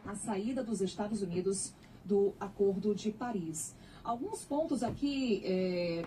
a saída dos Estados Unidos do Acordo de Paris. Alguns pontos aqui,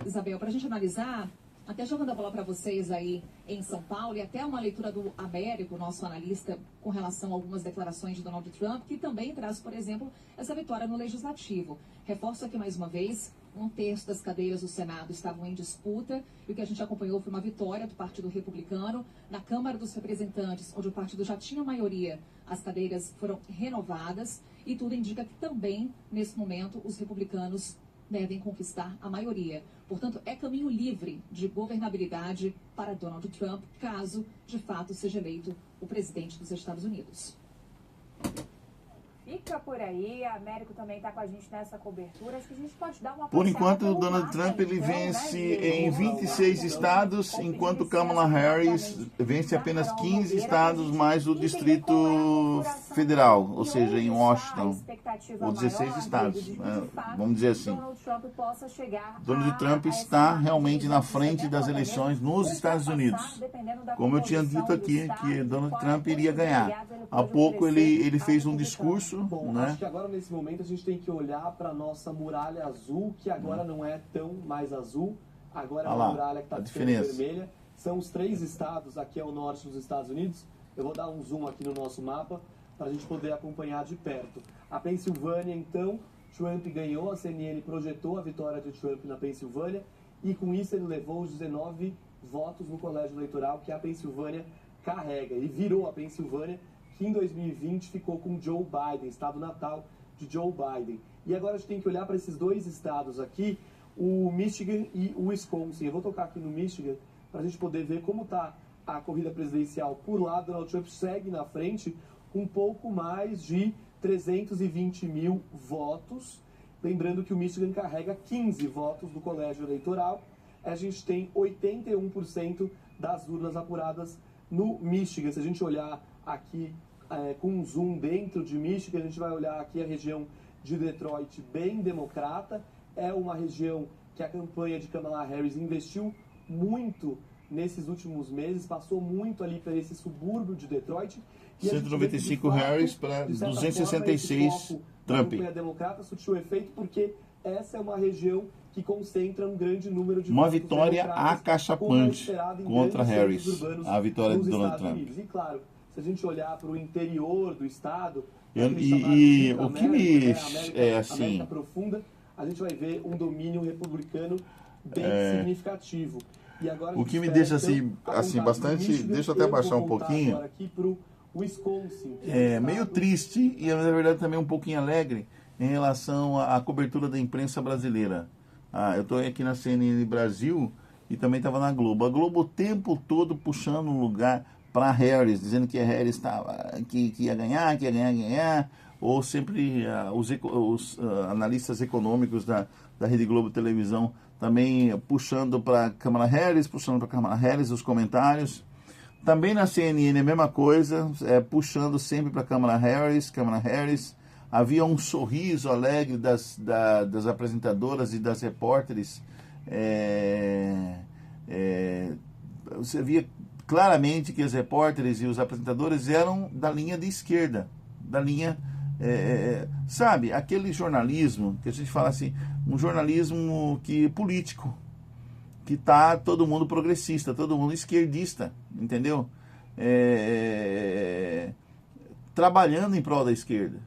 Isabel, para a gente analisar, até jogando a bola para vocês aí em São Paulo, e até uma leitura do Américo, nosso analista, com relação a algumas declarações de Donald Trump, que também traz, por exemplo, essa vitória no Legislativo. Reforço aqui mais uma vez, 1/3 das cadeiras do Senado estavam em disputa, e o que a gente acompanhou foi uma vitória do Partido Republicano. Na Câmara dos Representantes, onde o partido já tinha maioria, as cadeiras foram renovadas, e tudo indica que também, nesse momento, os republicanos devem conquistar a maioria. Portanto, é caminho livre de governabilidade para Donald Trump, caso, de fato, seja eleito o presidente dos Estados Unidos. Fica por aí, a Américo também está com a gente nessa cobertura. Acho que a gente pode dar uma Por enquanto, o pelo Donald mapa, Trump ele então, vence né, em 26 estados, enquanto Kamala Harris vence apenas 15 estados, mais o Distrito Federal, ou seja, em Washington, ou 16 estados, vamos dizer assim. Donald Trump está realmente na frente das eleições nos Estados Unidos. Como eu tinha dito aqui, que Donald Trump iria ganhar. Há pouco ele fez um discurso. Bom, né? acho que agora nesse momento a gente tem que olhar para a nossa muralha azul, que agora não é tão mais azul, agora é uma muralha que está ficando vermelha. São os 3 estados aqui ao norte dos Estados Unidos. Eu vou dar um zoom aqui no nosso mapa para a gente poder acompanhar de perto. A Pensilvânia, então, Trump ganhou, a CNN projetou a vitória de Trump na Pensilvânia e com isso ele levou os 19 votos no colégio eleitoral que a Pensilvânia carrega. Ele virou a Pensilvânia, que em 2020 ficou com Joe Biden, estado natal de Joe Biden. E agora a gente tem que olhar para esses 2 estados aqui, o Michigan e o Wisconsin. Eu vou tocar aqui no Michigan para a gente poder ver como está a corrida presidencial por lá. Donald Trump segue na frente com um pouco mais de 320 mil votos. Lembrando que o Michigan carrega 15 votos do colégio eleitoral. A gente tem 81% das urnas apuradas no Michigan. Se a gente olhar aqui com um zoom dentro de Michigan, a gente vai olhar aqui a região de Detroit, bem democrata. É uma região que a campanha de Kamala Harris investiu muito nesses últimos meses, passou muito ali para esse subúrbio de Detroit. E 195 Harris para 266 Trump. A campanha democrata surtiu efeito porque essa é uma região que concentra um grande número de uma votos vitória acachapante contra Harris, a vitória de Donald Trump. E claro, se a gente olhar para o interior do estado, e o que me América Profunda, a gente vai ver um domínio republicano bem significativo. E agora o que me deixa assim bastante, deixa eu até baixar um pouquinho, meio triste e na verdade também um pouquinho alegre em relação à cobertura da imprensa brasileira. Eu estou aqui na CNN Brasil e também estava na Globo. A Globo o tempo todo puxando um lugar para Harris, dizendo que a Harris que ia ganhar, ou sempre os analistas econômicos da Rede Globo Televisão também puxando para Kamala Harris, os comentários. Também na CNN a mesma coisa, puxando sempre para Kamala Harris. Havia um sorriso alegre das apresentadoras e das repórteres. Você via claramente que os repórteres e os apresentadores eram da linha de esquerda, da linha, sabe, aquele jornalismo que a gente fala assim, um jornalismo político, que tá todo mundo progressista, todo mundo esquerdista, entendeu? Trabalhando em prol da esquerda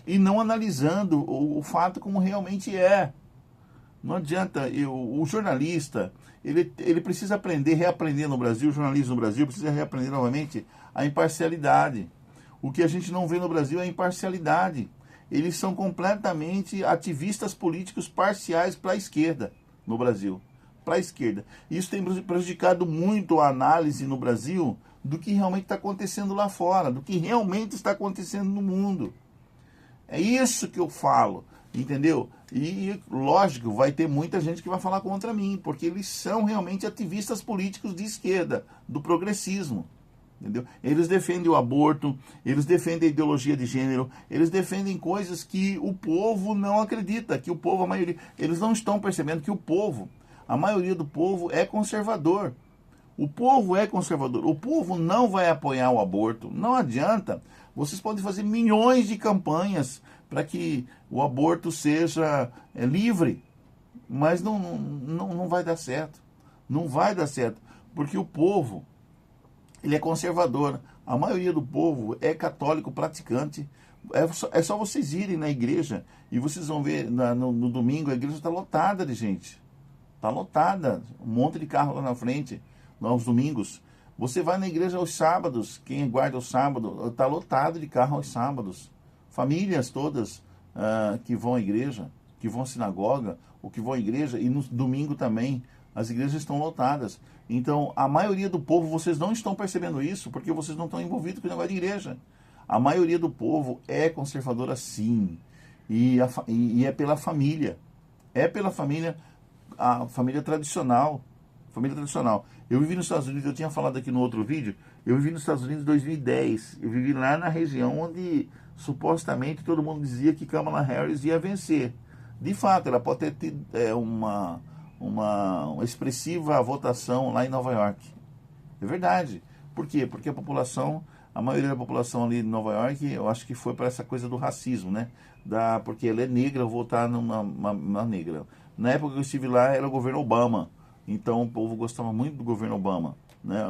e não analisando o fato como realmente é. Não adianta, o jornalista, ele precisa reaprender no Brasil, o jornalismo no Brasil precisa reaprender novamente a imparcialidade. O que a gente não vê no Brasil é a imparcialidade. Eles são completamente ativistas políticos parciais para a esquerda no Brasil. Para a esquerda. Isso tem prejudicado muito a análise no Brasil do que realmente está acontecendo lá fora, do que realmente está acontecendo no mundo. É isso que eu falo, entendeu? E, lógico, vai ter muita gente que vai falar contra mim, porque eles são realmente ativistas políticos de esquerda, do progressismo. Entendeu? Eles defendem o aborto, eles defendem a ideologia de gênero, eles defendem coisas que o povo não acredita, que o povo, a maioria, eles não estão percebendo que a maioria do povo é conservador. O povo é conservador. O povo não vai apoiar o aborto. Não adianta. Vocês podem fazer milhões de campanhas para que o aborto seja livre, mas não vai dar certo. Não vai dar certo, porque o povo, ele é conservador. A maioria do povo é católico praticante. É só vocês irem na igreja e vocês vão ver no domingo a igreja está lotada de gente. Está lotada, um monte de carro lá na frente, aos domingos. Você vai na igreja aos sábados, quem guarda o sábado, está lotado de carro aos sábados. Famílias todas que vão à igreja, que vão à sinagoga, ou que vão à igreja, e no domingo também, as igrejas estão lotadas. Então, a maioria do povo, vocês não estão percebendo isso, porque vocês não estão envolvidos com o negócio de igreja. A maioria do povo é conservadora sim, e é pela família. É pela família, a família tradicional. Família tradicional. Eu vivi nos Estados Unidos, eu tinha falado aqui no outro vídeo, eu vivi nos Estados Unidos em 2010. Eu vivi lá na região onde supostamente todo mundo dizia que Kamala Harris ia vencer. De fato, ela pode ter tido uma expressiva votação lá em Nova York. É verdade. Por quê? Porque a maioria da população ali de Nova York, eu acho que foi para essa coisa do racismo, né? Porque ela é negra, eu vou votar numa negra. Na época que eu estive lá, era o governo Obama. Então o povo gostava muito do governo Obama, né?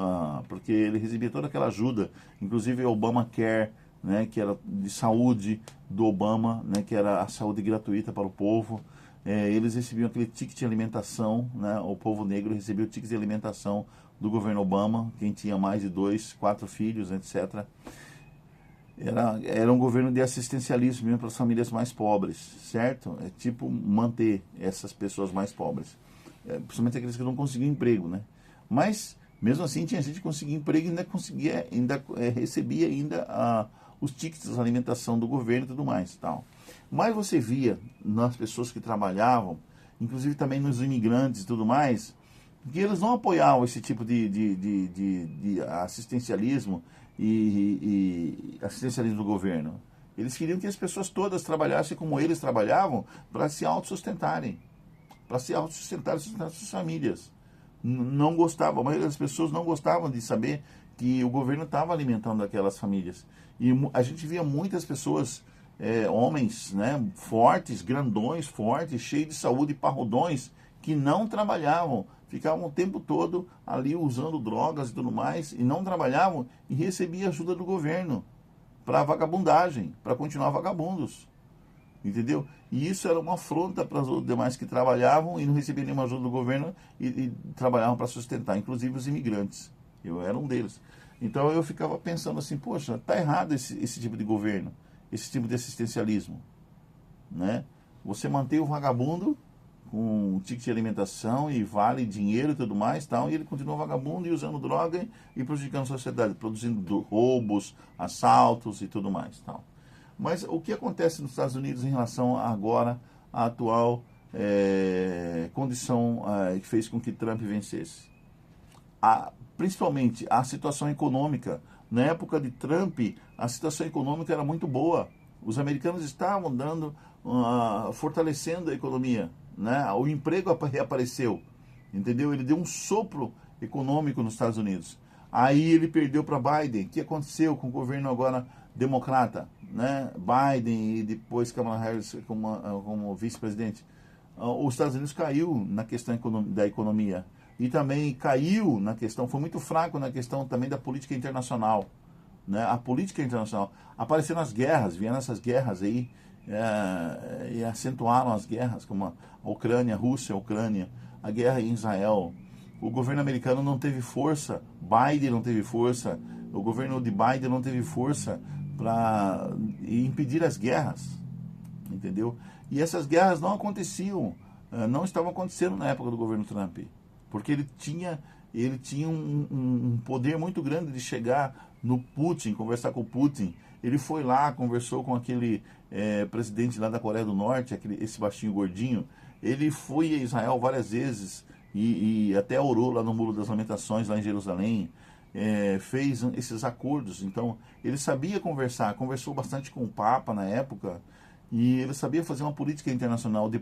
Porque ele recebia toda aquela ajuda, inclusive o Obamacare, né? Que era de saúde do Obama, né? Que era a saúde gratuita para o povo. Eles recebiam aquele ticket de alimentação, né? O povo negro recebia o ticket de alimentação do governo Obama, quem tinha mais de 2, 4 filhos, etc. Era um governo de assistencialismo mesmo para as famílias mais pobres, certo? É tipo manter essas pessoas mais pobres. Principalmente aqueles que não conseguiam emprego, né? Mas, mesmo assim, tinha gente que conseguia emprego e ainda recebia os tickets de alimentação do governo e tudo mais. Tal. Mas você via nas pessoas que trabalhavam, inclusive também nos imigrantes e tudo mais, que eles não apoiavam esse tipo de assistencialismo e assistencialismo do governo. Eles queriam que as pessoas todas trabalhassem como eles trabalhavam para se autossustentarem. Para se autossustentar e sustentar suas famílias. Não gostavam, a maioria das pessoas não gostavam de saber que o governo estava alimentando aquelas famílias. E a gente via muitas pessoas, homens, né, fortes, grandões, fortes, cheios de saúde, parrudões, que não trabalhavam, ficavam o tempo todo ali usando drogas e tudo mais, e não trabalhavam e recebiam ajuda do governo para vagabundagem, para continuar vagabundos. Entendeu? E isso era uma afronta para os demais que trabalhavam e não recebiam nenhuma ajuda do governo e trabalhavam para sustentar, inclusive os imigrantes. Eu era um deles. Então eu ficava pensando assim, poxa, está errado esse tipo de governo, esse tipo de assistencialismo. Né? Você mantém o vagabundo com ticket de alimentação e vale dinheiro e tudo mais, tal, e ele continua vagabundo e usando droga e prejudicando a sociedade, produzindo roubos, assaltos e tudo mais. Tal. Mas o que acontece nos Estados Unidos em relação agora à atual condição que fez com que Trump vencesse? Principalmente a situação econômica. Na época de Trump, a situação econômica era muito boa. Os americanos estavam fortalecendo a economia. Né? O emprego reapareceu. Entendeu? Ele deu um sopro econômico nos Estados Unidos. Aí ele perdeu para Biden. O que aconteceu com o governo agora democrata? Né? Biden e depois Kamala Harris como vice-presidente. Os Estados Unidos caiu na questão da economia. E também caiu na questão, foi muito fraco na questão também da política internacional. Né? A política internacional. Apareceram as guerras, vieram essas guerras aí, e acentuaram as guerras, como a Ucrânia, a Rússia, a Ucrânia, a guerra em Israel. O governo americano não teve força, Biden não teve força, o governo de Biden não teve força para impedir as guerras, entendeu? E essas guerras não aconteciam, não estavam acontecendo na época do governo Trump, porque ele tinha um poder muito grande de chegar no Putin, conversar com o Putin. Ele foi lá, conversou com aquele presidente lá da Coreia do Norte, esse baixinho gordinho. Ele foi a Israel várias vezes e até orou lá no Muro das Lamentações, lá em Jerusalém. Fez esses acordos. Então, ele sabia conversar, conversou bastante com o Papa na época, e ele sabia fazer uma política internacional de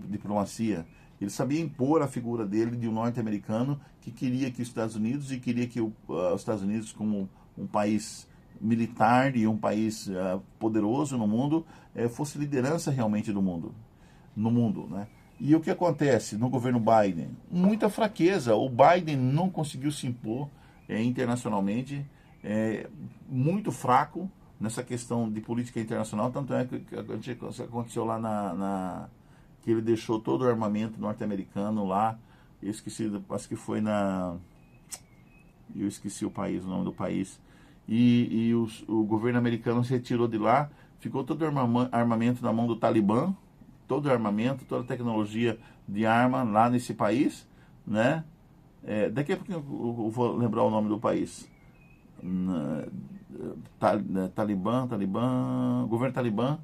diplomacia. Ele sabia impor a figura dele de um norte-americano que queria que os Estados Unidos, e queria que os Estados Unidos como um país militar e um país poderoso no mundo, fosse liderança realmente do mundo, no mundo, né? E o que acontece no governo Biden? Muita fraqueza. O Biden não conseguiu se impor internacionalmente, muito fraco nessa questão de política internacional, tanto é que aconteceu lá que ele deixou todo o armamento norte-americano lá, eu esqueci, acho que foi eu esqueci o nome do país, o governo americano se retirou de lá, ficou todo o armamento na mão do Talibã, todo o armamento, toda a tecnologia de arma lá nesse país, né? Daqui a pouco eu vou lembrar o nome do país. Governo Talibã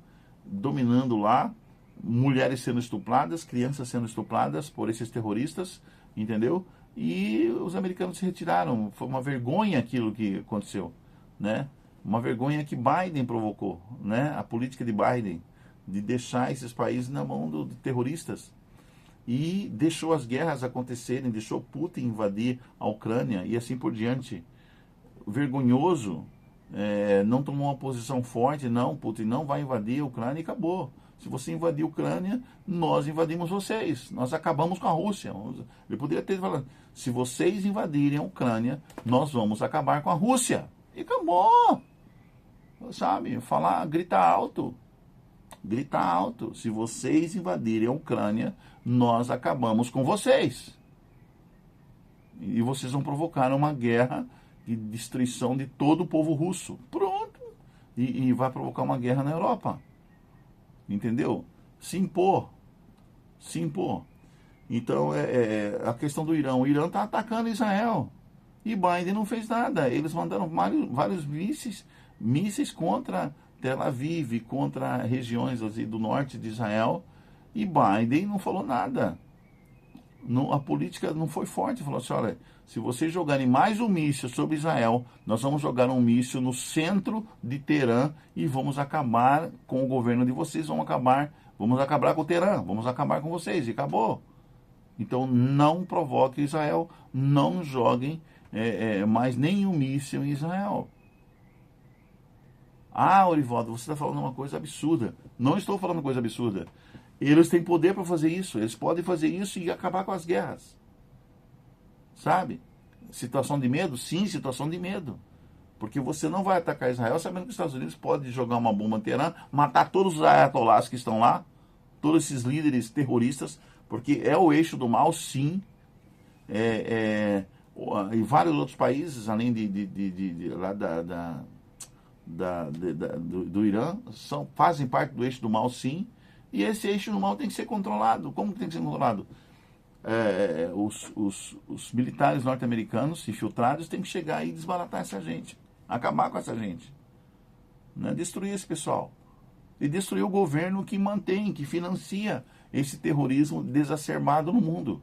dominando lá, mulheres sendo estupradas, crianças sendo estupradas por esses terroristas, entendeu? E os americanos se retiraram. Foi uma vergonha aquilo que aconteceu, né? Uma vergonha que Biden provocou, né? A política de Biden de deixar esses países na mão de terroristas. E deixou as guerras acontecerem, deixou Putin invadir a Ucrânia e assim por diante. Vergonhoso, não tomou uma posição forte, não, Putin não vai invadir a Ucrânia e acabou. Se você invadir a Ucrânia, nós invadimos vocês, nós acabamos com a Rússia. Ele poderia ter falado, se vocês invadirem a Ucrânia, nós vamos acabar com a Rússia. E acabou. Sabe, gritar alto. Gritar alto. Se vocês invadirem a Ucrânia, nós acabamos com vocês. E vocês vão provocar uma guerra de destruição de todo o povo russo. Pronto. E vai provocar uma guerra na Europa. Entendeu? Se impor. Então, a questão do Irã. O Irã está atacando Israel. E Biden não fez nada. Eles mandaram vários mísseis contra Tel Aviv, contra regiões assim, do norte de Israel. E Biden não falou nada. A política não foi forte. Falou assim, olha, se vocês jogarem mais um míssil sobre Israel, nós vamos jogar um míssil no centro de Teherã e vamos acabar com o governo de vocês, vamos acabar com o Teherã, vamos acabar com vocês, e acabou. Então não provoque Israel, não joguem mais nenhum míssil em Israel. Ah, Orivaldo, você está falando uma coisa absurda. Não estou falando coisa absurda. Eles têm poder para fazer isso. Eles podem fazer isso e acabar com as guerras. Sabe? Situação de medo? Sim, situação de medo. Porque você não vai atacar Israel sabendo que os Estados Unidos podem jogar uma bomba em Teherã, matar todos os ayatolás que estão lá, todos esses líderes terroristas, porque é o eixo do mal, sim. E vários outros países, além lá do Irã, fazem parte do eixo do mal, sim. E esse eixo do mal tem que ser controlado. Como tem que ser controlado? Os militares norte-americanos infiltrados têm que chegar e desbaratar essa gente, acabar com essa gente, né? Destruir esse pessoal e destruir o governo que mantém, que financia esse terrorismo desacerbado no mundo.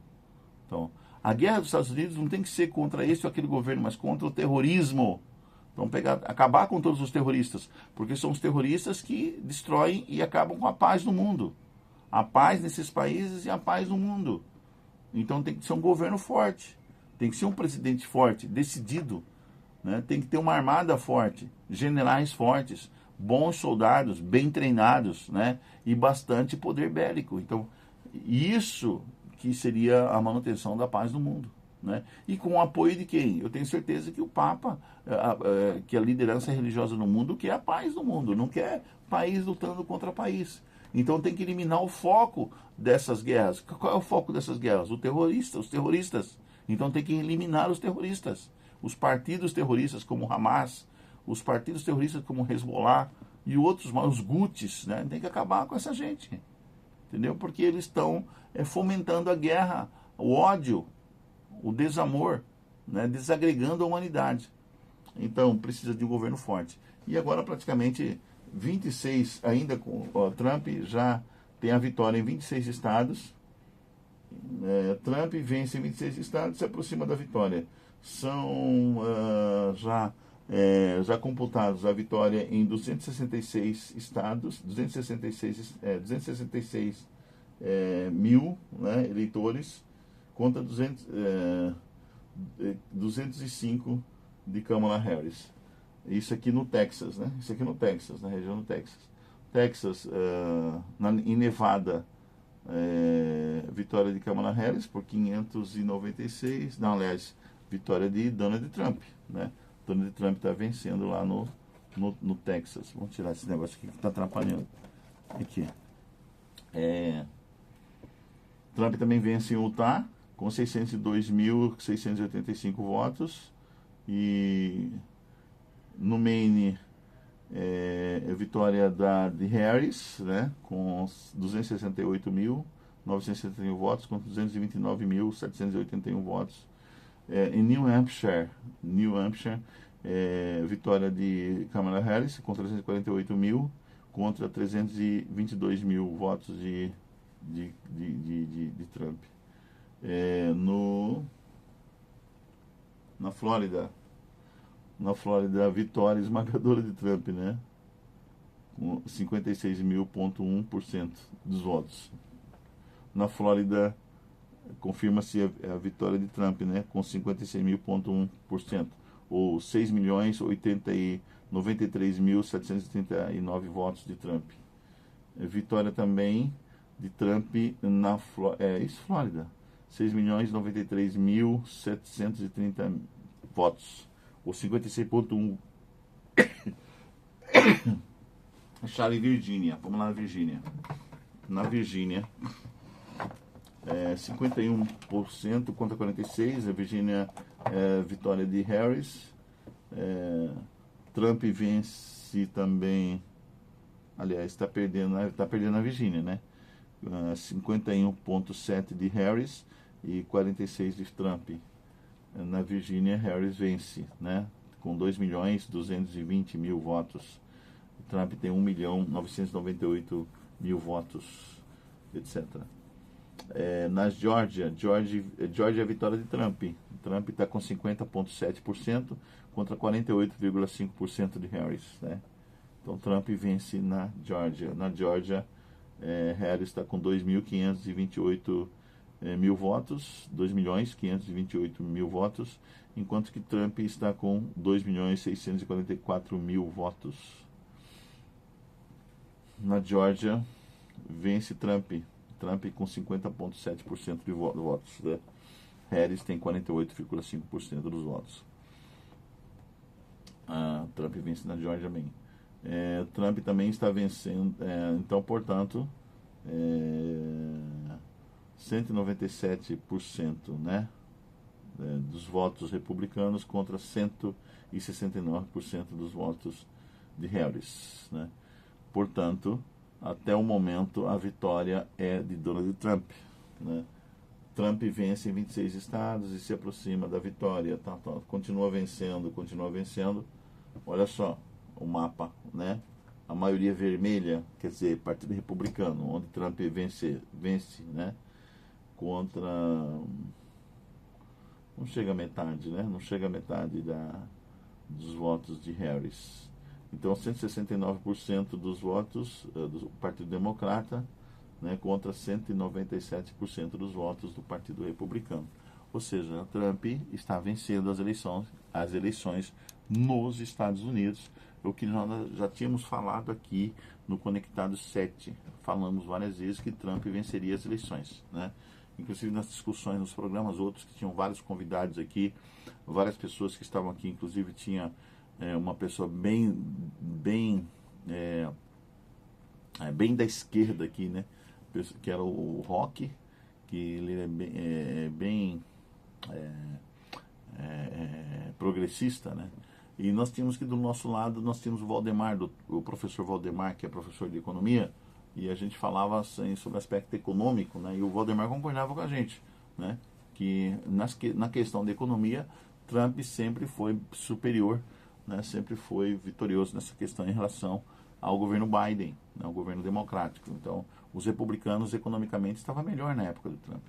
Então, a guerra dos Estados Unidos não tem que ser contra esse ou aquele governo, mas contra o terrorismo. Então, acabar com todos os terroristas, porque são os terroristas que destroem e acabam com a paz no mundo. A paz nesses países e a paz no mundo. Então tem que ser um governo forte, tem que ser um presidente forte, decidido, né? Tem que ter uma armada forte, generais fortes, bons soldados, bem treinados, né? E bastante poder bélico. Então, isso que seria a manutenção da paz no mundo, né? E com o apoio de quem? Eu tenho certeza que o Papa, que a liderança religiosa no mundo, quer a paz no mundo, não quer país lutando contra país. Então tem que eliminar o foco dessas guerras. Qual é o foco dessas guerras? Os terroristas. Então tem que eliminar os terroristas. Os partidos terroristas como Hamas, os partidos terroristas como Hezbollah e outros, os Houthis, né? Tem que acabar com essa gente. Entendeu? Porque eles estão fomentando a guerra, o ódio, o desamor, né? Desagregando a humanidade. Então precisa de um governo forte. E agora praticamente 26, ainda com o Trump, já tem a vitória em 26 estados. Trump vence em 26 estados e se aproxima da vitória. São já computados a vitória em 266 estados, 266 mil, né, eleitores, contra 205 de Kamala Harris. Isso aqui no Texas, né? Isso aqui no Texas, na região do Texas. Texas, em Nevada, vitória de Kamala Harris por 596. Não, aliás, vitória de Donald Trump, né? Donald Trump está vencendo lá no Texas. Vamos tirar esse negócio aqui que está atrapalhando. Aqui. Trump também vence em Utah com 602.685 votos. E no Maine, vitória de Harris, né, com 268.971 votos, com 229.781 votos. Em New Hampshire, vitória de Kamala Harris, com 348.000, contra 322.000 votos de Trump. Na Flórida, vitória esmagadora de Trump, né? Com 56.1% dos votos. Na Flórida, confirma-se a vitória de Trump, né? Com 56.1%, ou 6.093.739 votos de Trump. Vitória também de Trump na Flórida. 6.093.730 votos, ou 56,1%. Charlie, Virgínia. Vamos lá na Virgínia. Na Virgínia, 51% contra 46%. A Virgínia, vitória de Harris. Trump vence também. Aliás, está perdendo a Virgínia, né? 51,7% de Harris e 46% de Trump. Na Virgínia, Harris vence, né? Com 2.220.000 votos. Trump tem 1.998.000 votos, etc. Na Geórgia, a vitória de Trump. Trump está com 50,7% contra 48,5% de Harris, né? Então Trump vence na Geórgia. Na Geórgia, Harris está com 2.528 mil votos, 2.528.000 votos, enquanto que Trump está com 2.644.000 votos. Na Geórgia, vence Trump com 50,7% de votos, né? Harris tem 48,5% dos votos. Trump vence na Geórgia também. Trump também está vencendo, então, portanto, 197%, né, dos votos republicanos contra 169% dos votos de Harris, né? Portanto, até o momento, a vitória é de Donald Trump, né? Trump vence em 26 estados e se aproxima da vitória, continua vencendo. Olha só o mapa, né? A maioria vermelha, quer dizer, Partido Republicano, onde Trump vence, né? Contra... Não chega a metade, né? Não chega a metade dos votos de Harris. Então, 169% dos votos do Partido Democrata, né, contra 197% dos votos do Partido Republicano. Ou seja, Trump está vencendo as eleições nos Estados Unidos, o que nós já tínhamos falado aqui no Conectado 7. Falamos várias vezes que Trump venceria as eleições, né? Inclusive nas discussões, nos programas outros, que tinham vários convidados aqui, várias pessoas que estavam aqui, inclusive tinha uma pessoa bem da esquerda aqui, né? Que era o Rock, que ele é bem progressista, né? E nós tínhamos que do nosso lado, nós tínhamos o professor Valdemar, que é professor de economia, e a gente falava assim, sobre o aspecto econômico, né? E o Valdemar concordava com a gente, né? Que na questão da economia, Trump sempre foi superior, né? Sempre foi vitorioso nessa questão em relação ao governo Biden, né? O governo democrático. Então, os republicanos economicamente estavam melhor na época do Trump.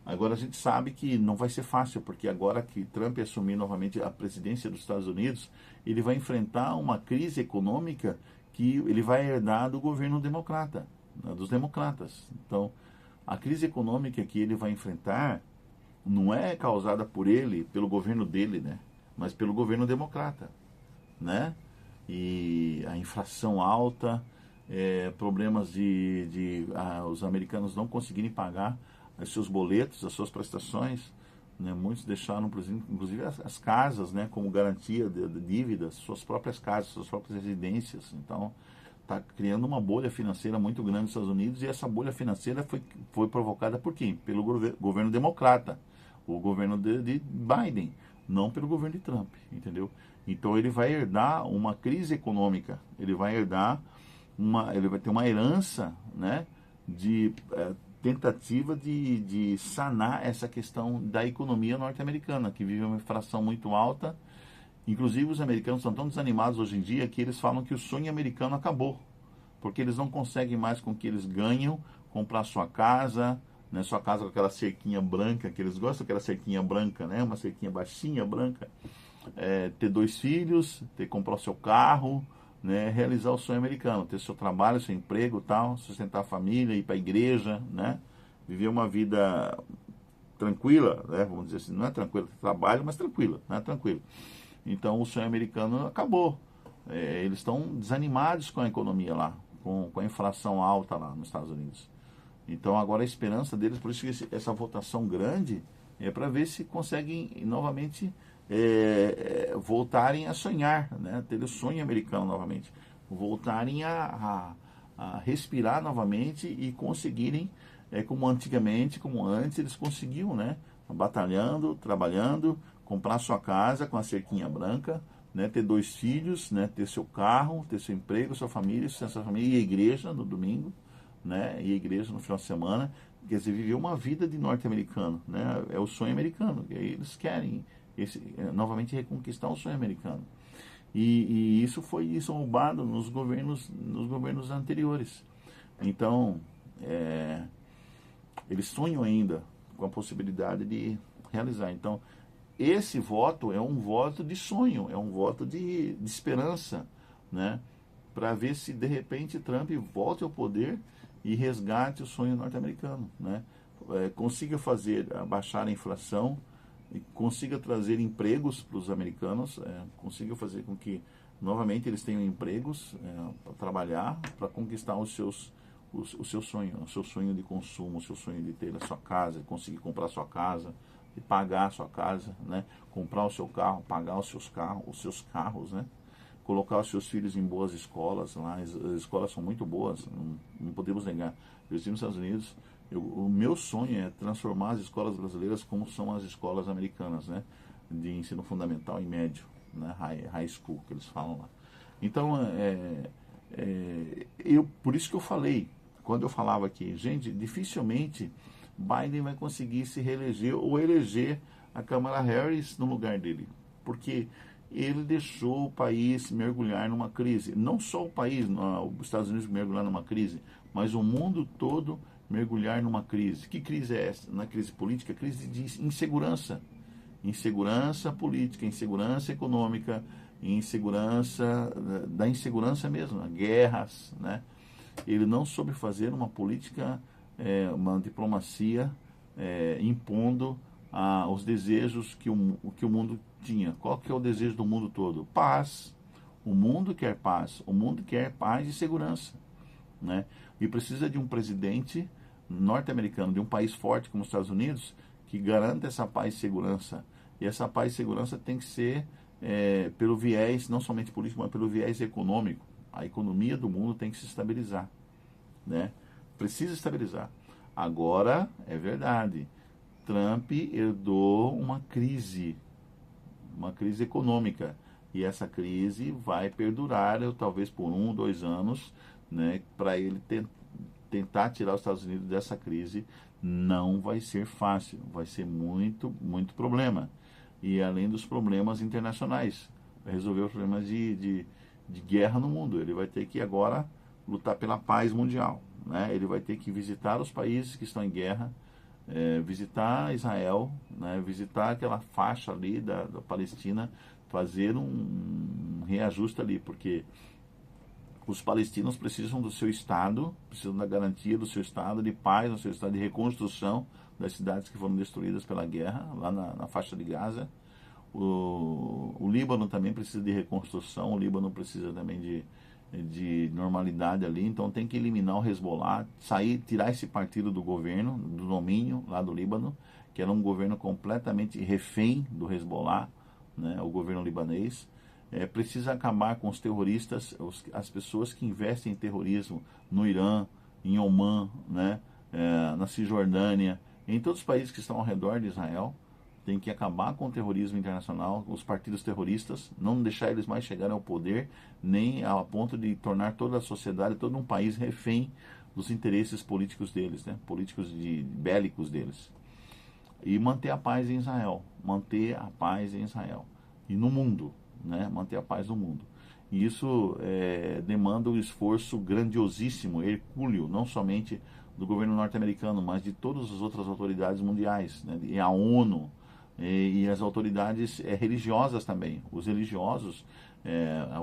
Agora a gente sabe que não vai ser fácil, porque agora que Trump assumir novamente a presidência dos Estados Unidos, ele vai enfrentar uma crise econômica que ele vai herdar do governo democrata, né, dos democratas. Então, a crise econômica que ele vai enfrentar não é causada por ele, pelo governo dele, né, mas pelo governo democrata, né? e a inflação alta, problemas os americanos não conseguirem pagar os seus boletos, as suas prestações, né? Muitos deixaram, inclusive, as casas, né, como garantia de dívidas, suas próprias casas, suas próprias residências. Então, está criando uma bolha financeira muito grande nos Estados Unidos, e essa bolha financeira foi provocada por quem? Pelo governo democrata, o governo de Biden, não pelo governo de Trump, entendeu? Então ele vai herdar uma crise econômica, ele vai ter uma herança, né, de tentativa de sanar essa questão da economia norte-americana, que vive uma inflação muito alta. Inclusive os americanos estão tão desanimados hoje em dia que eles falam que o sonho americano acabou, porque eles não conseguem mais com o que eles ganham comprar sua casa, né, sua casa com aquela cerquinha branca, que eles gostam daquela cerquinha branca, né, uma cerquinha baixinha, branca, ter 2 filhos, comprar o seu carro, né, realizar o sonho americano, ter seu trabalho, seu emprego, tal, sustentar a família, ir para a igreja, né, viver uma vida tranquila, né, vamos dizer assim, não é tranquila, trabalho, mas tranquila, né, tranquilo. Então o sonho americano acabou. Eles estão desanimados com a economia lá, com a inflação alta lá nos Estados Unidos. Então agora a esperança deles, por isso que essa votação grande, é para ver se conseguem novamente voltarem a sonhar, né? Ter o sonho americano novamente, voltarem a respirar novamente e conseguirem, como antigamente, como antes eles conseguiam, né? Batalhando, trabalhando, comprar sua casa com a cerquinha branca, né? Ter 2 filhos, né? Ter seu carro, ter seu emprego, sua família, e a igreja no domingo, né? E a igreja no final de semana. Quer dizer, viver uma vida de norte-americano, né? É o sonho americano, e aí eles querem novamente reconquistar o sonho americano. E isso foi roubado nos governos anteriores. Então, eles sonham ainda com a possibilidade de realizar. Então, esse voto é um voto de sonho, é um voto de esperança, né? Para ver se de repente Trump volte ao poder e resgate o sonho norte-americano, né? Consiga baixar a inflação, e consiga trazer empregos para os americanos, consiga fazer com que novamente eles tenham empregos para trabalhar, para conquistar o seu sonho de consumo, o seu sonho de ter a sua casa, conseguir comprar a sua casa, de pagar a sua casa, né? Comprar o seu carro, pagar os seus carros, né? Colocar os seus filhos em boas escolas, lá as escolas são muito boas, não podemos negar. Eu estive nos Estados Unidos, o meu sonho é transformar as escolas brasileiras como são as escolas americanas, né? De ensino fundamental e médio, né? High school, que eles falam lá. Então, por isso que eu falei, quando eu falava aqui, gente, dificilmente Biden vai conseguir se reeleger ou eleger a Kamala Harris no lugar dele, porque ele deixou o país mergulhar numa crise. Não só o país, os Estados Unidos mergulhar numa crise, mas o mundo todo mergulhar numa crise. Que crise é essa? Na crise política, crise de insegurança. Insegurança política, insegurança econômica, da insegurança mesmo, guerras, né? Ele não soube fazer uma política, uma diplomacia impondo os desejos que o mundo tinha. Qual que é o desejo do mundo todo? Paz. O mundo quer paz. O mundo quer paz e segurança, né? E precisa de um presidente norte-americano, de um país forte como os Estados Unidos, que garanta essa paz e segurança. E essa paz e segurança tem que ser pelo viés, não somente político, mas pelo viés econômico. A economia do mundo tem que se estabilizar, né? Precisa estabilizar. Agora, é verdade, Trump herdou uma crise econômica, e essa crise vai perdurar, talvez por 1 ou 2 anos, né? Para ele tentar tirar os Estados Unidos dessa crise, não vai ser fácil, vai ser muito, muito problema. E além dos problemas internacionais, vai resolver os problemas de guerra no mundo. Ele vai ter que agora lutar pela paz mundial, né? Ele vai ter que visitar os países que estão em guerra, visitar Israel, né? Visitar aquela faixa ali da Palestina, fazer um reajuste ali, porque os palestinos precisam do seu Estado, precisam da garantia do seu Estado de paz, do seu Estado de reconstrução das cidades que foram destruídas pela guerra, lá na faixa de Gaza. O Líbano também precisa de reconstrução, o Líbano precisa também de normalidade ali, então tem que eliminar o Hezbollah, tirar esse partido do governo, do domínio lá do Líbano, que era um governo completamente refém do Hezbollah, né, o governo libanês. Precisa acabar com os terroristas, as pessoas que investem em terrorismo no Irã, em Omã, né, na Cisjordânia, em todos os países que estão ao redor de Israel. Tem que acabar com o terrorismo internacional, os partidos terroristas, não deixar eles mais chegarem ao poder, nem a ponto de tornar toda a sociedade, todo um país refém dos interesses políticos deles, né? Políticos bélicos deles. E manter a paz em Israel, manter a paz em Israel e no mundo, né? Manter a paz no mundo. E isso demanda um esforço grandiosíssimo, hercúleo, não somente do governo norte-americano, mas de todas as outras autoridades mundiais, né? E a ONU, e as autoridades religiosas também. Os religiosos,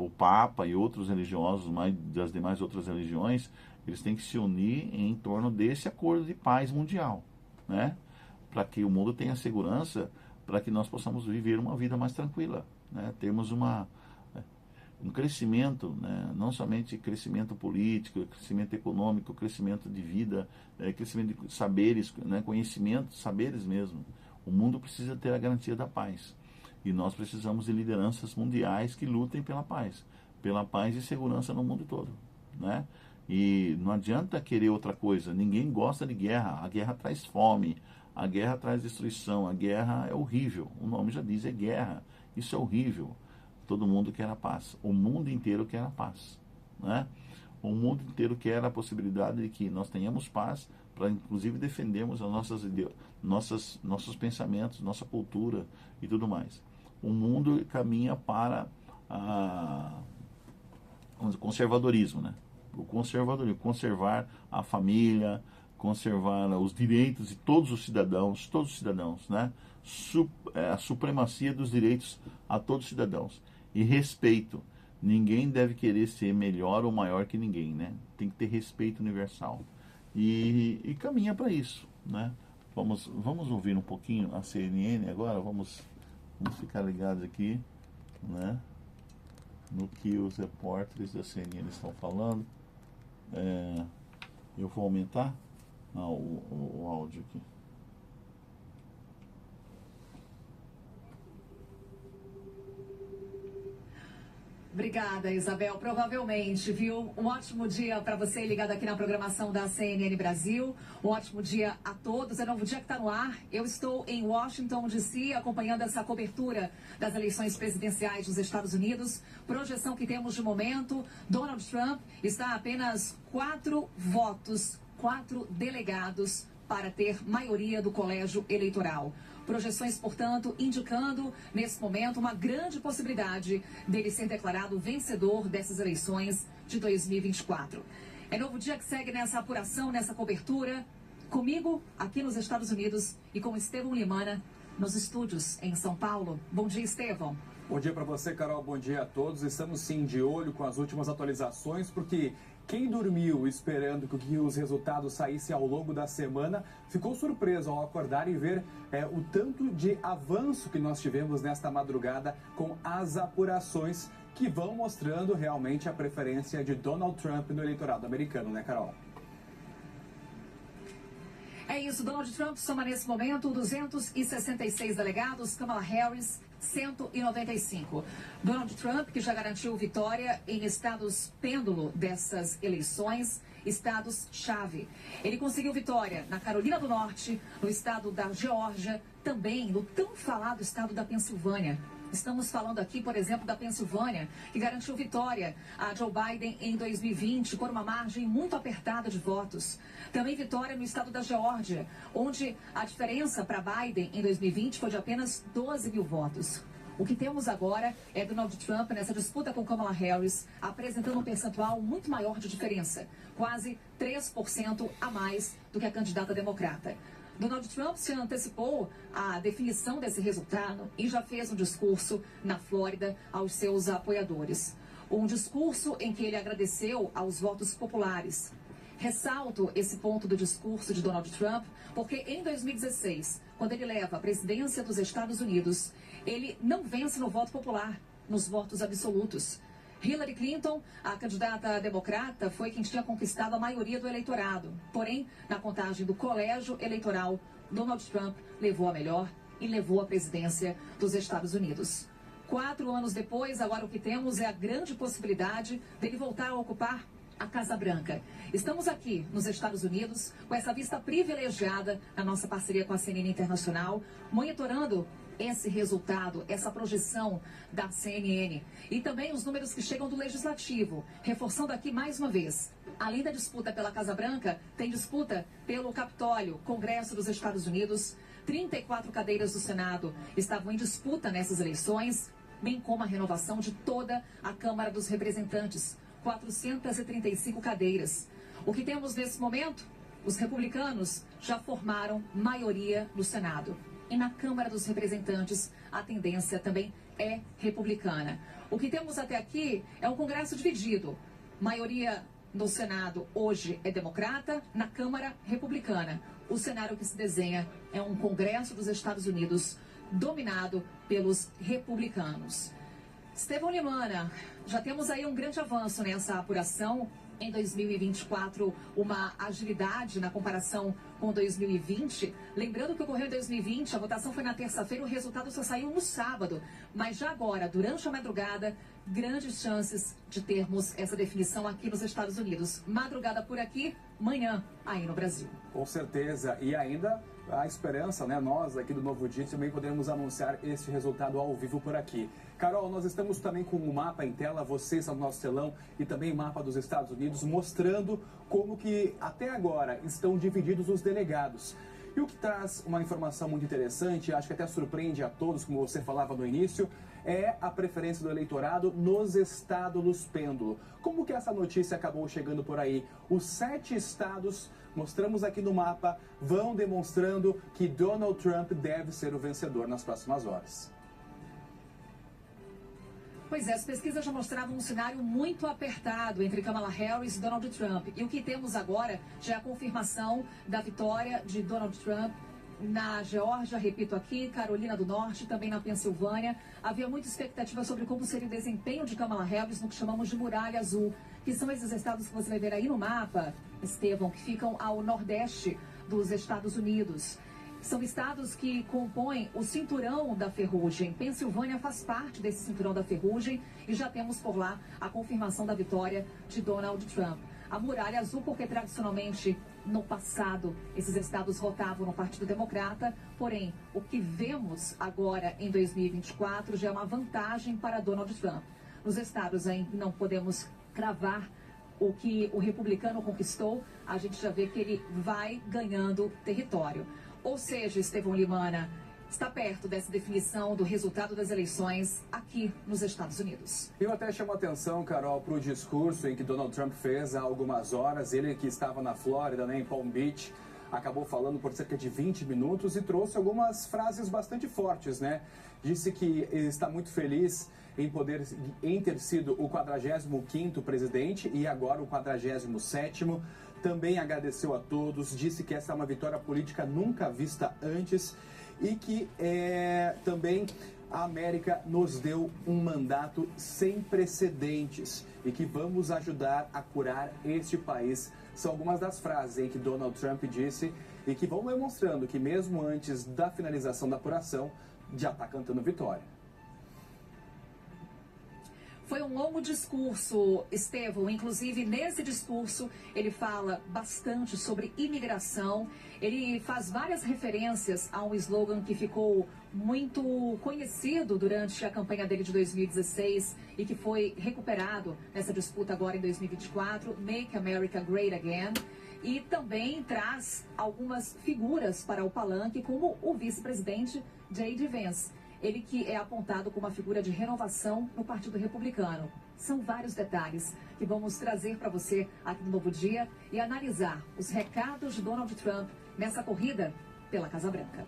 o Papa e outros religiosos das demais outras religiões, eles têm que se unir em torno desse acordo de paz mundial, né? Para que o mundo tenha segurança, para que nós possamos viver uma vida mais tranquila, né? Termos um crescimento, né? Não somente crescimento político, crescimento econômico, crescimento de vida, crescimento de saberes, né? Conhecimento, saberes mesmo. O mundo precisa ter a garantia da paz. E nós precisamos de lideranças mundiais que lutem pela paz e segurança no mundo todo, né? E não adianta querer outra coisa. Ninguém gosta de guerra. A guerra traz fome, a guerra traz destruição, a guerra é horrível. O nome já diz, é guerra. Isso é horrível. Todo mundo quer a paz. O mundo inteiro quer a paz, né? O mundo inteiro quer a possibilidade de que nós tenhamos paz, para inclusive defendermos nossos pensamentos, nossa cultura e tudo mais. O mundo caminha para o conservadorismo, né? O conservadorismo, conservar a família, conservar os direitos de todos os cidadãos, né? A supremacia dos direitos a todos os cidadãos. E respeito. Ninguém deve querer ser melhor ou maior que ninguém, né? Tem que ter respeito universal. E caminha para isso, né? Vamos ouvir um pouquinho a CNN agora, vamos ficar ligados aqui, né? No que os repórteres da CNN estão falando. Eu vou aumentar o áudio aqui. Obrigada, Isabel. Provavelmente, viu? Um ótimo dia para você ligado aqui na programação da CNN Brasil. Um ótimo dia a todos. É novo dia que está no ar. Eu estou em Washington, D.C., acompanhando essa cobertura das eleições presidenciais dos Estados Unidos. Projeção que temos de momento, Donald Trump está a apenas 4 votos, 4 delegados para ter maioria do colégio eleitoral. Projeções, portanto, indicando, nesse momento, uma grande possibilidade dele ser declarado vencedor dessas eleições de 2024. É novo dia que segue nessa apuração, nessa cobertura, comigo aqui nos Estados Unidos e com Estevão Limana nos estúdios em São Paulo. Bom dia, Estevão. Bom dia para você, Carol. Bom dia a todos. Estamos sim de olho com as últimas atualizações, porque quem dormiu esperando que os resultados saíssem ao longo da semana ficou surpreso ao acordar e ver o tanto de avanço que nós tivemos nesta madrugada com as apurações que vão mostrando realmente a preferência de Donald Trump no eleitorado americano, né, Carol? É isso, Donald Trump soma nesse momento 266 delegados, Kamala Harris 195. Donald Trump, que já garantiu vitória em estados pêndulo dessas eleições, estados-chave. Ele conseguiu vitória na Carolina do Norte, no estado da Geórgia, também no tão falado estado da Pensilvânia. Estamos falando aqui, por exemplo, da Pensilvânia, que garantiu vitória a Joe Biden em 2020 por uma margem muito apertada de votos. Também vitória no estado da Geórgia, onde a diferença para Biden em 2020 foi de apenas 12 mil votos. O que temos agora é Donald Trump nessa disputa com Kamala Harris, apresentando um percentual muito maior de diferença, quase 3% a mais do que a candidata democrata. Donald Trump se antecipou à definição desse resultado e já fez um discurso na Flórida aos seus apoiadores. Um discurso em que ele agradeceu aos votos populares. Ressalto esse ponto do discurso de Donald Trump, porque em 2016, quando ele leva a presidência dos Estados Unidos, ele não vence no voto popular, nos votos absolutos. Hillary Clinton, a candidata democrata, foi quem tinha conquistado a maioria do eleitorado. Porém, na contagem do colégio eleitoral, Donald Trump levou a melhor e levou a presidência dos Estados Unidos. 4 anos depois, agora o que temos é a grande possibilidade dele voltar a ocupar a Casa Branca. Estamos aqui nos Estados Unidos com essa vista privilegiada na nossa parceria com a CNN Internacional, monitorando esse resultado, essa projeção da CNN e também os números que chegam do Legislativo, reforçando aqui mais uma vez. Além da disputa pela Casa Branca, tem disputa pelo Capitólio, Congresso dos Estados Unidos. 34 cadeiras do Senado estavam em disputa nessas eleições, bem como a renovação de toda a Câmara dos Representantes, 435 cadeiras. O que temos nesse momento? Os republicanos já formaram maioria no Senado. E na Câmara dos Representantes, a tendência também é republicana. O que temos até aqui é um Congresso dividido. Maioria no Senado hoje é democrata, na Câmara republicana. O cenário que se desenha é um Congresso dos Estados Unidos dominado pelos republicanos. Estevão Limana, já temos aí um grande avanço nessa apuração. Em 2024, uma agilidade na comparação com 2020. Lembrando que ocorreu em 2020, a votação foi na terça-feira, o resultado só saiu no sábado. Mas já agora, durante a madrugada, grandes chances de termos essa definição aqui nos Estados Unidos. Madrugada por aqui, manhã aí no Brasil. Com certeza. E ainda a esperança, né? Nós aqui do Novo Dia também podemos anunciar esse resultado ao vivo por aqui. Carol, nós estamos também com um mapa em tela, vocês estão no nosso telão, e também mapa dos Estados Unidos, mostrando como que até agora estão divididos os delegados. E o que traz uma informação muito interessante, acho que até surpreende a todos, como você falava no início, é a preferência do eleitorado nos estados pêndulo. Como que essa notícia acabou chegando por aí? Os 7 estados, mostramos aqui no mapa, vão demonstrando que Donald Trump deve ser o vencedor nas próximas horas. Pois é, as pesquisas já mostravam um cenário muito apertado entre Kamala Harris e Donald Trump. E o que temos agora já é a confirmação da vitória de Donald Trump na Geórgia, repito aqui, Carolina do Norte, também na Pensilvânia. Havia muita expectativa sobre como seria o desempenho de Kamala Harris no que chamamos de Muralha Azul, que são esses estados que você vai ver aí no mapa, Estevão, que ficam ao nordeste dos Estados Unidos. São estados que compõem o cinturão da ferrugem. Pensilvânia faz parte desse cinturão da ferrugem e já temos por lá a confirmação da vitória de Donald Trump. A Muralha Azul, porque tradicionalmente no passado esses estados votavam no Partido Democrata, porém o que vemos agora em 2024 já é uma vantagem para Donald Trump. Nos estados ainda não podemos cravar o que o republicano conquistou, a gente já vê que ele vai ganhando território. Ou seja, Estevão Limana está perto dessa definição do resultado das eleições aqui nos Estados Unidos. Eu até chamo a atenção, Carol, para o discurso em que Donald Trump fez há algumas horas. Ele que estava na Flórida, né, em Palm Beach, acabou falando por cerca de 20 minutos e trouxe algumas frases bastante fortes, né? Disse que está muito feliz em ter sido o 45º presidente e agora o 47º. Também agradeceu a todos, disse que essa é uma vitória política nunca vista antes e que também a América nos deu um mandato sem precedentes e que vamos ajudar a curar este país. São algumas das frases em que Donald Trump disse e que vão demonstrando que mesmo antes da finalização da apuração, já está cantando vitória. Foi um longo discurso, Estevão. Inclusive, nesse discurso, ele fala bastante sobre imigração. Ele faz várias referências a um slogan que ficou muito conhecido durante a campanha dele de 2016 e que foi recuperado nessa disputa agora em 2024, Make America Great Again. E também traz algumas figuras para o palanque, como o vice-presidente J.D. Vance. Ele que é apontado como uma figura de renovação no Partido Republicano. São vários detalhes que vamos trazer para você aqui no Novo Dia e analisar os recados de Donald Trump nessa corrida pela Casa Branca.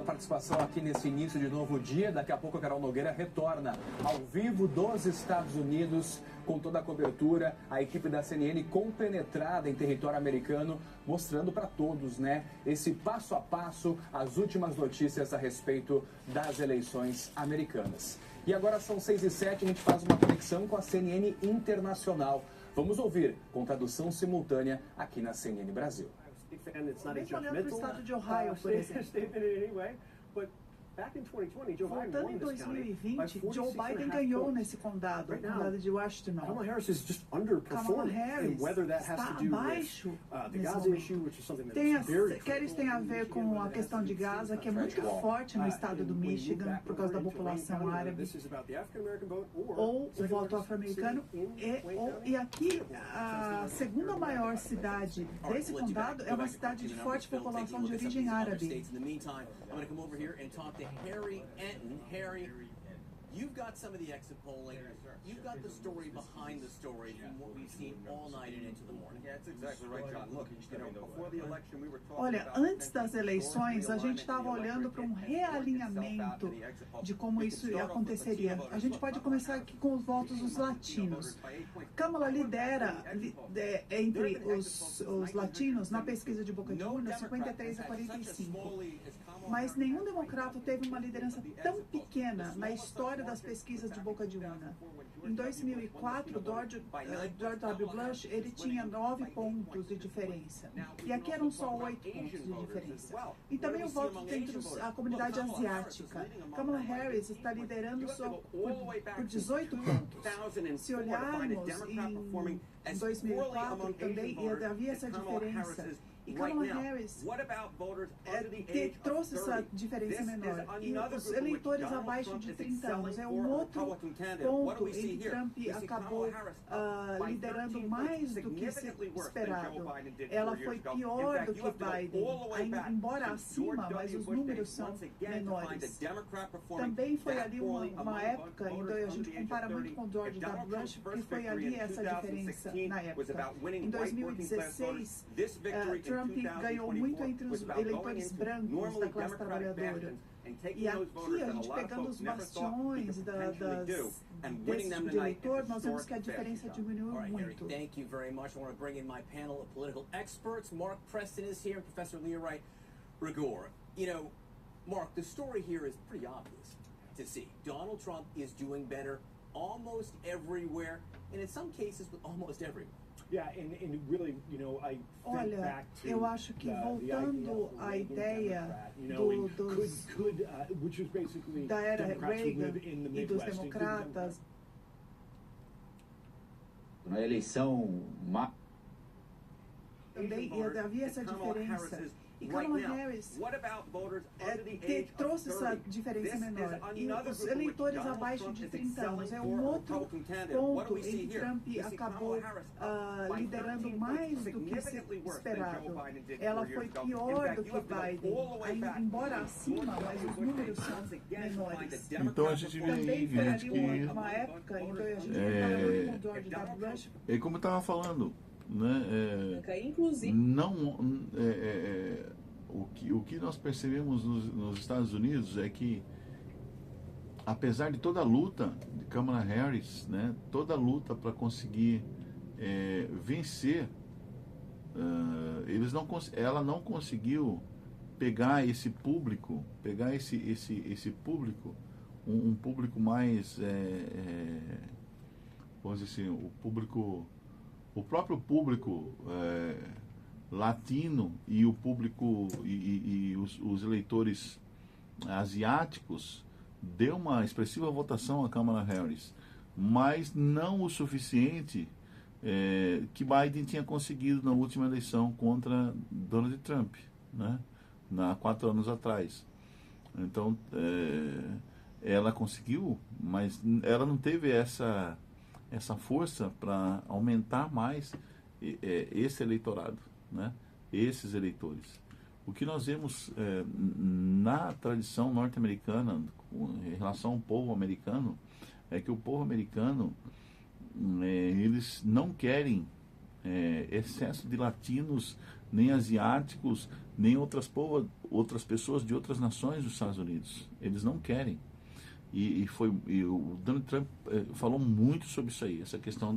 Participação aqui nesse início de novo dia. Daqui a pouco a Carol Nogueira retorna ao vivo dos Estados Unidos com toda a cobertura. A equipe da CNN compenetrada em território americano, mostrando para todos, né, esse passo a passo, as últimas notícias a respeito das eleições americanas. E agora são 6h07, a gente faz uma conexão com a CNN Internacional. Vamos ouvir com tradução simultânea aqui na CNN Brasil. Mesmo olhando para o estado de Ohio, por exemplo. Voltando em 2020, Joe Biden ganhou nesse condado, o condado de Washington. Kamala Harris está abaixo nesse momento. Quer isso tenha a ver com a questão de Gaza, que é muito forte no estado do Michigan, por causa da população árabe, ou o voto afro-americano, e aqui a segunda maior cidade desse condado é uma cidade de forte população de origem árabe. Harry Enton. Harry, you've got some of the exit polling. You've got the story behind the story from what we've seen all night and into the morning. Yeah, that's exactly right, John. Look, before the election we were talking Olha, antes das eleições, a gente estava olhando para um realinhamento de como isso aconteceria. A gente pode começar aqui com os votos dos latinos. Kamala lidera entre os latinos na pesquisa de boca de urna 53 a 45. Mas nenhum democrata teve uma liderança tão pequena na história das pesquisas de boca de urna. Em 2004, George W. Bush, ele tinha 9 pontos de diferença. E aqui eram só 8 pontos de diferença. E também o voto entre a comunidade asiática. Kamala Harris está liderando só por 18 pontos. Se olharmos em 2004 também, havia essa diferença. E Kamala Harris trouxe essa diferença menor. E os eleitores abaixo de 30 anos é um outro ponto em que Trump acabou liderando mais do que esperado. Ela foi pior do que Biden, embora acima, mas os números são menores. Também foi ali uma época, a gente compara muito com George W. Bush, porque foi ali essa diferença na época. Em 2016, Trump ganhou muito entre os eleitores brancos da classe trabalhadora. E aqui, a gente pegando os bastiões desse tipo de eleitor, nós vemos que a diferença diminuiu muito. Thank you very much. I want to bring in my panel of political experts. Mark Preston is here, and Professor Leah Rigor. You know, Mark, the story here is pretty obvious to see. Donald Trump is doing better almost everywhere, and in some cases with almost everyone. Olha, eu acho que voltando à ideia da era Reagan e dos democratas, na eleição também havia essa diferença. E Kamala Harris trouxe essa diferença menor. E os eleitores abaixo de 30 anos é um outro ponto em que Trump acabou liderando mais do que esperado. Ela foi pior do que Biden, embora acima, mas os números são menores. Então a gente vê também foi ali uma época em que a gente compara muito com George W. Bush. E como eu estava falando, né, o que nós percebemos nos Estados Unidos é que, apesar de toda a luta de Kamala Harris, né, toda a luta para conseguir vencer, ela não conseguiu pegar esse público, um público mais, vamos dizer assim, o próprio público latino e o público e os eleitores asiáticos deu uma expressiva votação a Kamala Harris, mas não o suficiente que Biden tinha conseguido na última eleição contra Donald Trump, né, 4 anos atrás. Então ela conseguiu, mas ela não teve essa força para aumentar mais esse eleitorado, né? Esses eleitores. O que nós vemos na tradição norte-americana em relação ao povo americano é que o povo americano eles não querem excesso de latinos, nem asiáticos, nem outras pessoas de outras nações dos Estados Unidos. Eles não querem. E o Donald Trump falou muito sobre isso aí, essa questão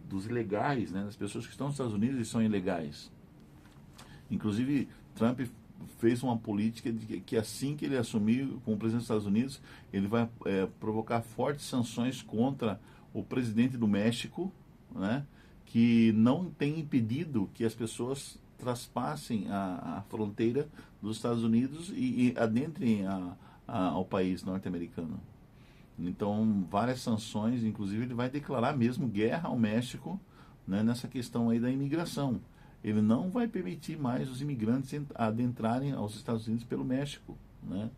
dos ilegais, né, das pessoas que estão nos Estados Unidos e são ilegais. Inclusive, Trump fez uma política de que assim que ele assumir como presidente dos Estados Unidos, ele vai provocar fortes sanções contra o presidente do México, né, que não tem impedido que as pessoas traspassem a fronteira dos Estados Unidos e adentrem ao país norte-americano. Então, várias sanções, inclusive ele vai declarar mesmo guerra ao México, né, nessa questão aí da imigração. Ele não vai permitir mais os imigrantes adentrarem aos Estados Unidos pelo México, né?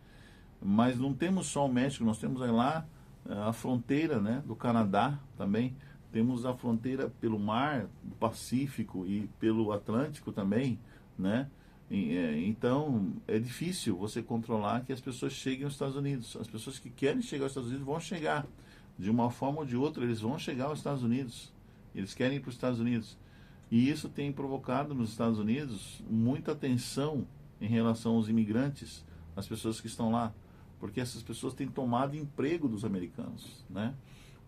Mas não temos só o México, nós temos aí lá a fronteira, né, do Canadá também, temos a fronteira pelo mar do Pacífico e pelo Atlântico também, né? Então, é difícil você controlar que as pessoas cheguem aos Estados Unidos. As pessoas que querem chegar aos Estados Unidos vão chegar. De uma forma ou de outra, eles vão chegar aos Estados Unidos. Eles querem ir para os Estados Unidos. E isso tem provocado nos Estados Unidos muita tensão em relação aos imigrantes, as pessoas que estão lá. Porque essas pessoas têm tomado emprego dos americanos, né?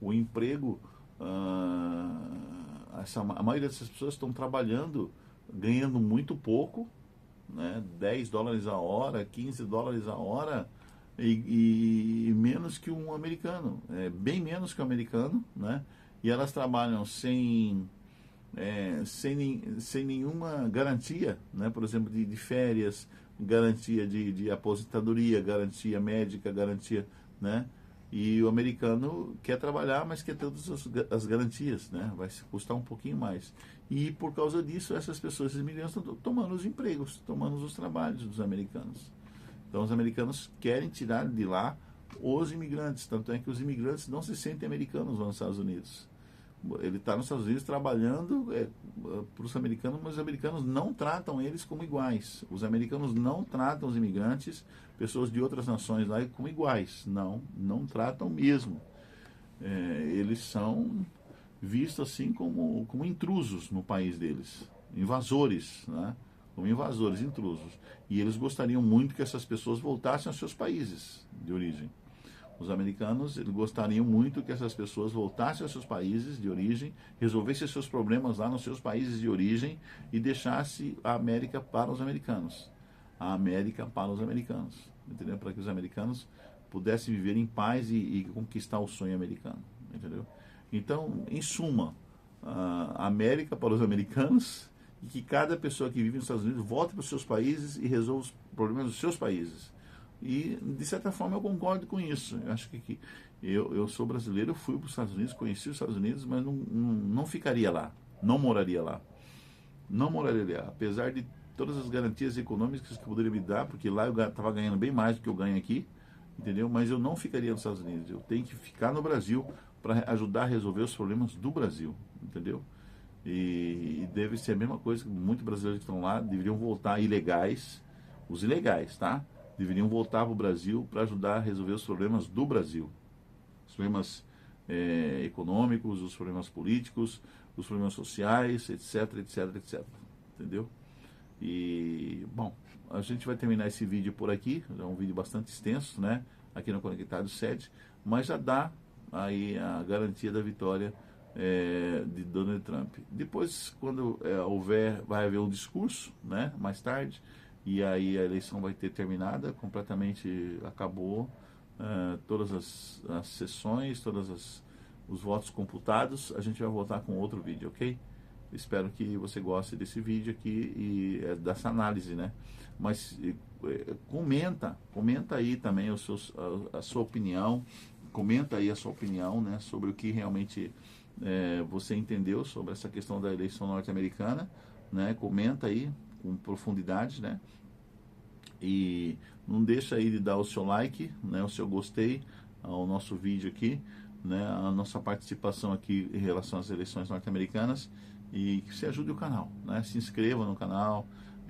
O emprego, a maioria dessas pessoas estão trabalhando, ganhando muito pouco, né? 10 dólares a hora, 15 dólares a hora e menos que um americano, bem menos que um americano, né? E elas trabalham sem nenhuma garantia, né? Por exemplo, de férias, garantia de aposentadoria, garantia médica, garantia, né? E o americano quer trabalhar, mas quer todas as garantias, né? Vai custar um pouquinho mais. E por causa disso, essas pessoas, esses imigrantes, estão tomando os empregos, tomando os trabalhos dos americanos. Então, os americanos querem tirar de lá os imigrantes. Tanto é que os imigrantes não se sentem americanos lá nos Estados Unidos. Ele está nos Estados Unidos trabalhando para os americanos, mas os americanos não tratam eles como iguais. Os americanos não tratam os imigrantes, pessoas de outras nações lá, como iguais. Não tratam mesmo. Eles são vistos assim como intrusos no país deles, invasores, né? Como invasores, intrusos. E eles gostariam muito que essas pessoas voltassem aos seus países de origem. Os americanos gostariam muito que essas pessoas voltassem aos seus países de origem, resolvessem seus problemas lá nos seus países de origem e deixasse a América para os americanos. A América para os americanos. Entendeu? Para que os americanos pudessem viver em paz e conquistar o sonho americano. Entendeu? Então, em suma, a América para os americanos e que cada pessoa que vive nos Estados Unidos volte para os seus países e resolva os problemas dos seus países. E, de certa forma, eu concordo com isso. Eu acho que eu sou brasileiro, eu fui para os Estados Unidos, conheci os Estados Unidos, mas não ficaria lá, não moraria lá. Não moraria lá, apesar de todas as garantias econômicas que poderiam me dar, porque lá eu estava ganhando bem mais do que eu ganho aqui, entendeu? Mas eu não ficaria nos Estados Unidos, eu tenho que ficar no Brasil para ajudar a resolver os problemas do Brasil, entendeu? E deve ser a mesma coisa que muitos brasileiros que estão lá deveriam voltar ilegais, os ilegais, tá? Deveriam voltar para o Brasil para ajudar a resolver os problemas do Brasil. Os problemas econômicos, os problemas políticos, os problemas sociais, etc, etc, etc. Entendeu? E, bom, a gente vai terminar esse vídeo por aqui. É um vídeo bastante extenso, né? Aqui no Conectado 7. Mas já dá aí a garantia da vitória de Donald Trump. Depois, quando vai haver um discurso, né? Mais tarde. E aí a eleição vai ter terminada, completamente acabou, todas as sessões, todos os votos computados. A gente vai voltar com outro vídeo, ok? Espero que você goste desse vídeo aqui e dessa análise, né? Mas comenta aí também a sua opinião, comenta aí a sua opinião, né? Sobre o que realmente você entendeu sobre essa questão da eleição norte-americana, né? Comenta aí com profundidade, né? E não deixa aí de dar o seu like, né? O seu gostei ao nosso vídeo aqui, né? A nossa participação aqui em relação às eleições norte-americanas, e que você ajude o canal, né? Se inscreva no canal,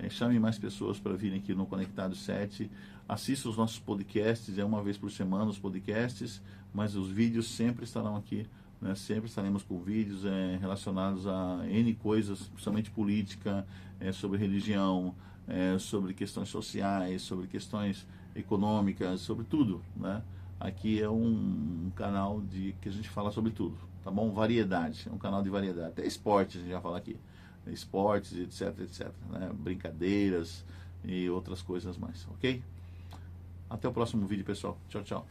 chame mais pessoas para virem aqui no Conectado 7, assista os nossos podcasts, uma vez por semana os podcasts, mas os vídeos sempre estarão aqui né? Sempre estaremos com vídeos relacionados a N coisas, principalmente política, sobre religião, sobre questões sociais, sobre questões econômicas, sobre tudo, né? Aqui é um canal que a gente fala sobre tudo, tá bom? Variedade, é um canal de variedade. Até esporte a gente já fala aqui. Esportes, etc, etc, né? Brincadeiras e outras coisas mais, ok? Até o próximo vídeo, pessoal. Tchau, tchau.